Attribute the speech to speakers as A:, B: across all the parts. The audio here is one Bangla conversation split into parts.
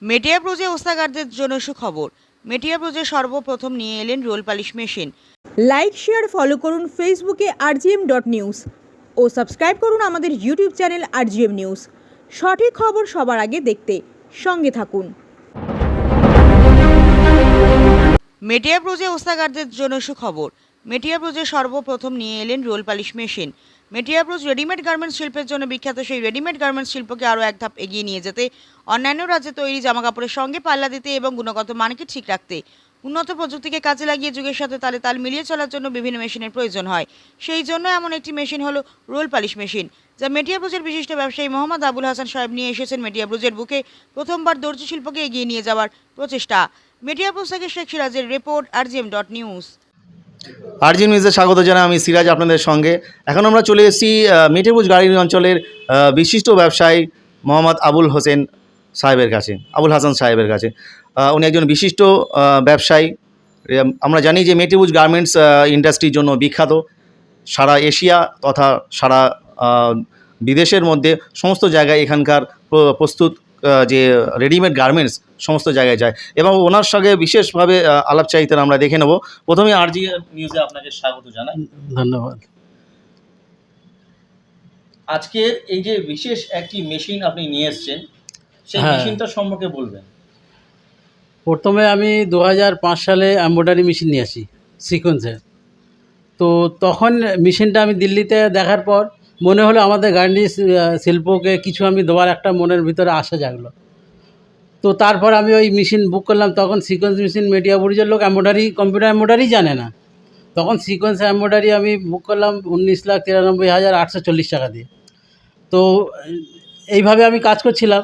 A: মেটিয়া ব্রোজে ওস্তাগারদের জন্য সুখবর। মেটিয়া ব্রোজে সর্বপ্রথম নিয়ে এলেন roll polish machine.
B: Like share follow করুন ফেসবুকে rgm.news ও সাবস্ক্রাইব করুন আমাদের ইউটিউব চ্যানেল rgm নিউজ। সঠিক খবর সবার আগে দেখতে সঙ্গে থাকুন।
A: মেটিয়া ব্রোজে ওস্তাগারদের জন্য সুখবর। মেটিয়া ব্রোজে সর্বপ্রথম নিয়ে এলেন roll polish machine. মেটিয়া Broz readymade garments শিল্পের জন্য বিখ্যাত। সেই রেডিমেড গার্মেন্টস শিল্পকে আরও এক ধাপ এগিয়ে নিয়ে যেতে, অন্যান্য রাজ্যে তৈরি জামাকাপড়ের সঙ্গে পাল্লা দিতে এবং গুণগত মানকে ঠিক রাখতে উন্নত প্রযুক্তিকে কাজে লাগিয়ে যুগের সাথে তালে তাল মিলিয়ে চলার জন্য বিভিন্ন মেশিনের প্রয়োজন হয়। সেই জন্য এমন একটি মেশিন হলো রোল পালিশ মেশিন, যা মেটিয়া ব্রোজের বিশিষ্ট ব্যবসায়ী মোহাম্মদ আবুল হাসান সাহেব নিয়ে এসেছেন মেটিয়া ব্রোজের বুকে প্রথমবার দর্জি শিল্পকে এগিয়ে নিয়ে যাওয়ার প্রচেষ্টা। মেটিয়া ব্রোজ থেকে শেখ সিরাজের রিপোর্ট, rgm.news।
C: rgm নিউজে স্বাগত জানাই, আমি সিরাজ আপনাদের সঙ্গে। এখন আমরা চলে এসেছি মেটিয়া ব্রোজ গাড়ি অঞ্চলের বিশিষ্ট ব্যবসায়ী মোহাম্মদ আবুল হাসান সাহেবের কাছে। উনি একজন বিশিষ্ট ব্যবসায়ী। আমরা জানি যে মেটিয়া ব্রোজ গার্মেন্টস ইন্ডাস্ট্রির জন্য বিখ্যাত। সারা এশিয়া তথা সারা বিদেশের মধ্যে সমস্ত জায়গায় এখানকার প্রস্তুত যে রেডিমেড গার্মেন্টস সমস্ত জায়গায় যায়, এবং ওনার সঙ্গে বিশেষভাবে আলাপচারিতা আমরা দেখে নেব। প্রথমে rgm নিউজে আপনাকে স্বাগত জানাই।
D: ধন্যবাদ।
C: আজকের এই যে বিশেষ একটি মেশিন আপনি নিয়ে এসেছেন, সেই মেশিনটা সম্পর্কে বলবেন।
D: প্রথমে আমি 2005 সালে এমব্রয়ডারি মেশিন নিয়ে আসি সিকোয়েন্সের। তো তখন মেশিনটা আমি দিল্লিতে দেখার পর মনে হলো আমাদের গার্মেন্টস শিল্পকে কিছু আমি দেওয়ার একটা মনের ভিতরে আশা জাগলো। তো তারপর আমি ওই মেশিন বুক করলাম। তখন সিকোয়েন্স মেশিন মেটিয়া ব্রোজের লোক কম্পিউটার এমব্রয়ডারি জানে না। তখন সিকোয়েন্স এমব্রয়ডারি আমি বুক করলাম 19,93,840 টাকা দিয়ে। তো এইভাবে আমি কাজ করছিলাম।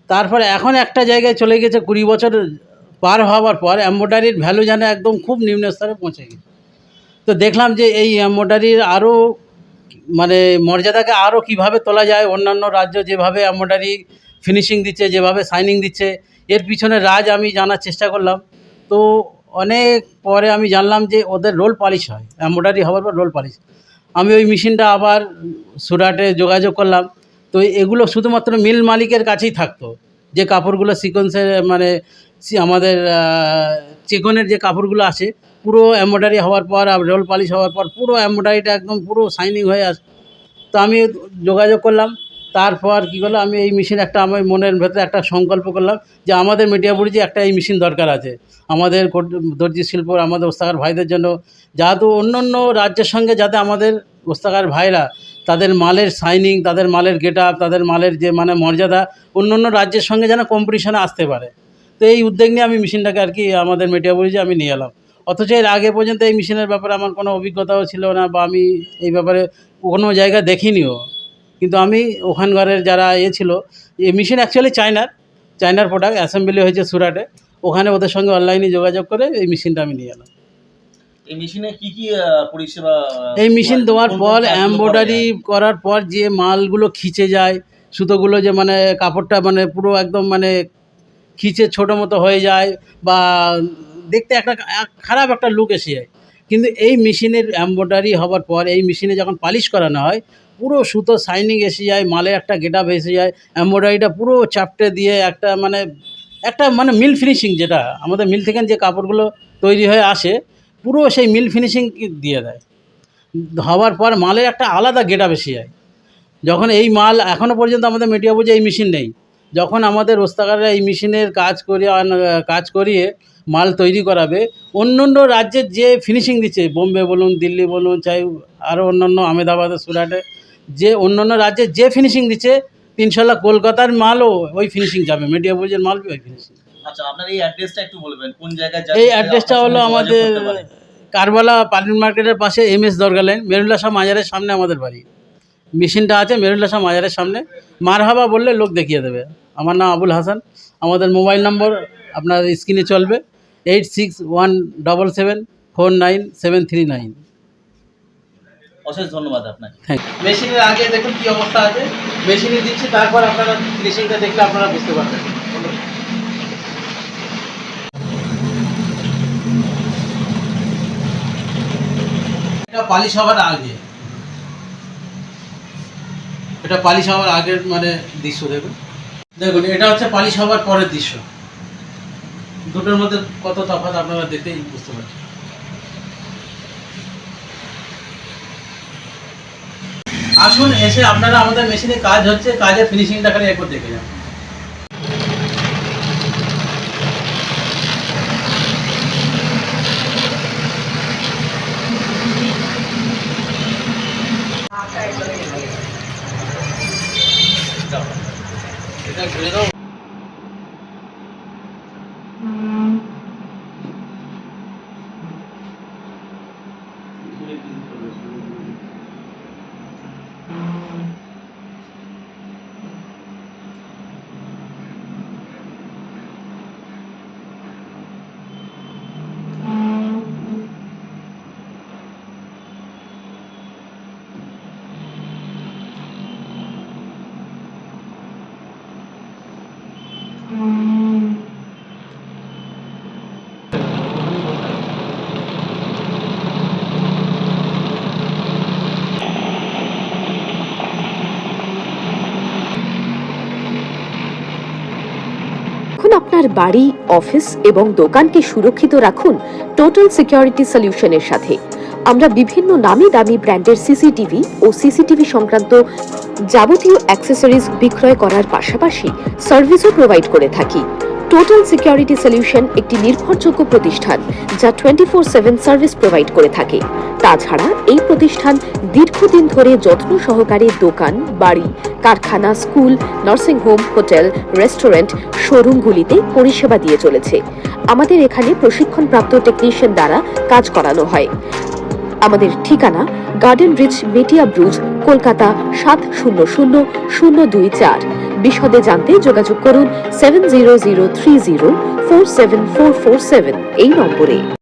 D: তারপরে এখন একটা জায়গায় চলে গেছে, 20 বছর পার হওয়ার পর এমব্রয়ডারির ভ্যালু যেন একদম খুব নিম্ন স্তরে পৌঁছে গেছে। তো দেখলাম যে এই এমব্রয়ডারির আরও মানে মর্যাদাকে আরও কীভাবে তোলা যায়। অন্যান্য রাজ্য যেভাবে এমব্রয়ডারি ফিনিশিং দিচ্ছে, যেভাবে শাইনিং দিচ্ছে, এর পিছনে রাজ আমি জানার চেষ্টা করলাম। তো অনেক পরে আমি জানলাম যে ওদের রোল পালিশ হয়, এমব্রয়ডারি হওয়ার পর রোল পালিশ। আমি ওই মেশিনটা আবার সুরাটে যোগাযোগ করলাম। তো এগুলো শুধুমাত্র মিল মালিকের কাছেই থাকতো। যে কাপড়গুলো সিকোয়েন্সের মানে আমাদের চিকনের যে কাপড়গুলো আছে, পুরো এমব্রয়ডারি হওয়ার পর আর রোল পালিশ হওয়ার পর পুরো এমব্রয়ডারিটা একদম পুরো শাইনিং হয়ে আসে। তো আমি যোগাযোগ করলাম। তারপর কী করলাম, আমি এই মেশিন একটা আমার মনের ভেতরে একটা সংকল্প করলাম যে আমাদের মেটিয়া ব্রোজে একটা এই মেশিন দরকার আছে আমাদের দর্জি শিল্প, আমাদের ওস্তাকার ভাইদের জন্য। যেহেতু অন্য অন্য রাজ্যের সঙ্গে যাতে আমাদের ওস্তাকার ভাইরা তাদের মালের শাইনিং, তাদের মালের গেট আপ, তাদের মালের যে মানে মর্যাদা অন্য অন্য রাজ্যের সঙ্গে যেন কম্পিটিশনে আসতে পারে। তো এই উদ্যোগ নিয়ে আমি মেশিনটাকে আর কি আমাদের মেটিয়া ব্রোজে আমি নিয়ে এলাম। অথচ এর আগে পর্যন্ত এই মেশিনের ব্যাপারে আমার কোনো অভিজ্ঞতাও ছিল না, বা আমি এই ব্যাপারে কোনো জায়গায় দেখিনিও। কিন্তু আমি ওখানকারের যারা ছিল, এই মেশিন অ্যাকচুয়ালি চায়নার প্রোডাক্ট, অ্যাসেম্বলি হয়েছে সুরাটে। ওখানে ওদের সঙ্গে অনলাইনে যোগাযোগ করে এই মেশিনটা আমি নিয়ে এলাম।
C: এই মেশিনে কি কি পরিষেবা?
D: এই মেশিন দেওয়ার পর এমব্রয়ডারি করার পর যে মালগুলো খিচে যায়, সুতোগুলো যে মানে কাপড়টা মানে পুরো একদম মানে খিচে ছোটো মতো হয়ে যায়, বা দেখতে একটা খারাপ একটা লুক এসে যায়। কিন্তু এই মেশিনের এমব্রয়ডারি হওয়ার পর এই মেশিনে যখন পালিশ করানো হয়, পুরো সুতো শাইনিং এসে যায়, মালে একটা গেট আপ এসে যায়, এমব্রয়ডারিটা পুরো চাপটে দিয়ে একটা মানে মিল ফিনিশিং, যেটা আমাদের মিল থেকে যে কাপড়গুলো তৈরি হয়ে আসে পুরো সেই মিল ফিনিশিং দিয়ে দেয়। হওয়ার পর মালের একটা আলাদা গেট আপ এসে যায়। যখন এই মাল এখনও পর্যন্ত আমাদের মেটিয়া ব্রোজে এই মেশিন নেই। যখন আমাদের ওস্তাকাররা এই মেশিনের কাজ করিয়ে মাল তৈরি করাবে, অন্য অন্য রাজ্যের যে ফিনিশিং দিচ্ছে, বোম্বে বলুন, দিল্লি বলুন, চাই আরও অন্যান্য আহমেদাবাদে, সুরাটে, যে অন্যান্য রাজ্যে যে ফিনিশিং দিচ্ছে, 300 কলকাতার মালও ওই ফিনিশিং যাবে, মেটিয়া ব্রোজের মাল ওই ফিনিশিং।
C: আচ্ছা, আপনার এই অ্যাড্রেসটা একটু বলবেন, কোন জায়গায়?
D: এই অ্যাড্রেসটা হলো আমাদের কারবালা পার্লিন মার্কেটের পাশে MS দরগা লাইন, মেরুল্লাহ শাহ মাজারের সামনে আমাদের বাড়ি। মেশিনটা আছে মেরুল্লাহ শাহ মাজারের সামনে। মারহাবা বললে লোক দেখিয়ে দেবে। আমার নাম আবুল হাসান। আমাদের মোবাইল নম্বর আপনার স্ক্রিনে চলবে, 8617749739।
C: অশেষ ধন্যবাদ আপনাকে।
D: Thank you. মেশিনের আগে দেখুন কী অবস্থা আছে, মেশিনে দিচ্ছি, তারপর আপনারা ফিনিশিংটা দেখলে আপনারা বুঝতে পারবেন। এটা পালিশ হওয়ার আগে, এটা পালিশ হওয়ার আগের মানে দৃশ্য দেখুন। দেখুন, এটা হচ্ছে পালিশ হওয়ার পরের দৃশ্য। দুটোর মধ্যে কত তফাৎ আপনারা দেখতেই বুঝতে পারছেন। আসুন, এসে আপনারা আমাদের মেশিনে কাজ হচ্ছে, কাজের ফিনিশিংটা খালি একবার দেখে যান। এটা ঘুরে দাও।
E: এখন আপনার বাড়ি, অফিস এবং দোকানকে সুরক্ষিত রাখুন টোটাল সিকিউরিটি সলিউশনের সাথে। আমরা বিভিন্ন নামি দামি ব্র্যান্ডের সিসিটিভি ও সিসিটিভি সংক্রান্ত যাবতীয় অ্যাক্সেসরিজ বিক্রয় করার পাশাপাশি সার্ভিসও প্রোভাইড করে থাকি। টোটাল সিকিউরিটি সলিউশন একটি নির্ভরযোগ্য প্রতিষ্ঠান যা 24/7 সার্ভিস প্রোভাইড করে থাকে। তাছাড়া এই প্রতিষ্ঠান দীর্ঘদিন ধরে যত্ন সহকারে দোকান, বাড়ি, কারখানা, school, nursing home, hotel, restaurant, শোরুমগুলিতে পরিষেবা দিয়ে চলেছে। আমাদের এখানে প্রশিক্ষণপ্রাপ্ত টেকনিশিয়ান দ্বারা কাজ করানো হয়। আমাদের ঠিকানা গার্ডেন রিচ, মেটিয়া ব্রুজ, কলকাতা 700024। বিশদে জানতে যোগাযোগ করুন 7003047447 এই নম্বরে।